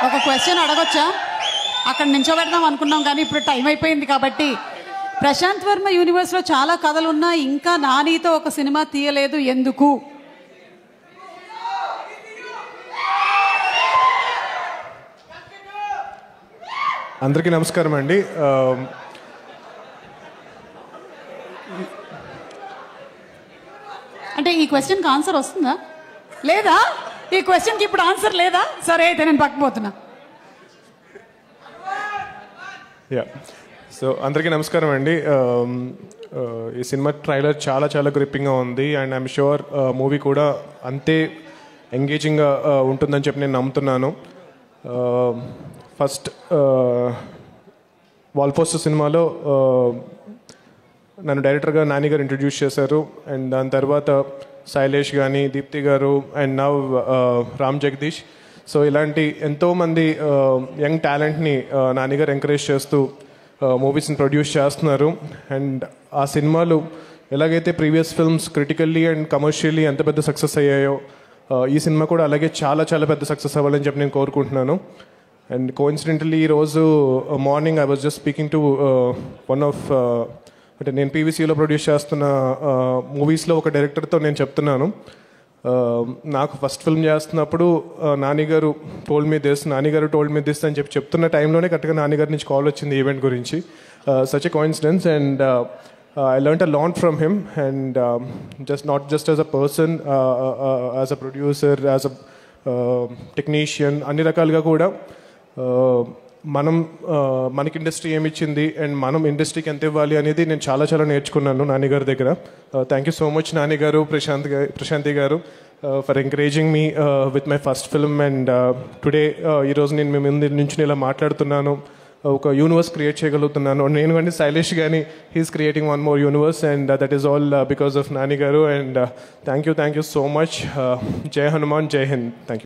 ఒక క్వశ్చన్ అడగొచ్చా? అక్కడ నించోబెడదాం అనుకున్నాం కానీ ఇప్పుడు టైం అయిపోయింది కాబట్టి. ప్రశాంత్ వర్మ యూనివర్స్లో చాలా కథలు ఉన్నాయి, ఇంకా నానితో ఒక సినిమా తీయలేదు ఎందుకు? అందరికీ నమస్కారం అండి. అంటే ఈ క్వశ్చన్కి ఆన్సర్ వస్తుందా లేదా? ఈ క్వశ్చన్కి ఇప్పుడు ఆన్సర్ లేదా? సరే అయితే నేను పక్కపోతున్నా. సో అందరికీ నమస్కారం అండి. ఈ సినిమా ట్రైలర్ చాలా చాలా గ్రిప్పింగ్గా ఉంది అండ్ ఐఎమ్ షూర్ మూవీ కూడా అంతే ఎంగేజింగ్గా ఉంటుందని చెప్పి నేను నమ్ముతున్నాను. ఫస్ట్ వాల్ పోస్టర్ సినిమాలో నన్ను డైరెక్టర్గా నాని గారు ఇంట్రడ్యూస్ చేశారు అండ్ దాని తర్వాత శైలేష్ కానీ, దీప్తి గారు and now Ram Jagadish. So ఇలాంటి ఎంతోమంది యంగ్ టాలెంట్ని నాని గారు ఎంకరేజ్ చేస్తూ మూవీస్ని ప్రొడ్యూస్ చేస్తున్నారు. అండ్ ఆ సినిమాలు ఎలాగైతే previous films critically and commercially ఎంత పెద్ద సక్సెస్ అయ్యాయో ఈ సినిమా కూడా అలాగే చాలా చాలా పెద్ద సక్సెస్ అవ్వాలని చెప్పి నేను కోరుకుంటున్నాను. అండ్ కోఇన్సిడెంటల్లీ ఈరోజు morning I was just speaking to one of అంటే నేను పీవీసీలో ప్రొడ్యూస్ చేస్తున్న మూవీస్లో ఒక డైరెక్టర్తో నేను చెప్తున్నాను, నాకు ఫస్ట్ ఫిల్మ్ చేస్తున్నప్పుడు నానిగారు టోల్డ్ మీ దిస్ అని చెప్తున్న టైంలోనే కరెక్ట్గా నానిగారి నుంచి కాల్ వచ్చింది ఈవెంట్ గురించి. Such a coincidence and I learned a lot from him and not just as a person, as a producer, as a technician, అన్ని రకాలుగా కూడా మనకి ఇండస్ట్రీ ఏమి ఇచ్చింది అండ్ మనం ఇండస్ట్రీకి ఎంత ఇవ్వాలి అనేది నేను చాలా చాలా నేర్చుకున్నాను నానిగారి దగ్గర. థ్యాంక్ యూ సో మచ్ నానిగారు, Prashanthi garu for encouraging me with my first film. And today ఈరోజు నేను మీ ముందు నుంచి ఇలా మాట్లాడుతున్నాను, ఒక యూనివర్స్ క్రియేట్ చేయగలుగుతున్నాను. నేను కానీ శైలేష్ కానీ he is creating one more universe and that is all because of Nani garu. And thank you so much. Jai Hanuman, జై హింద్. Thank you.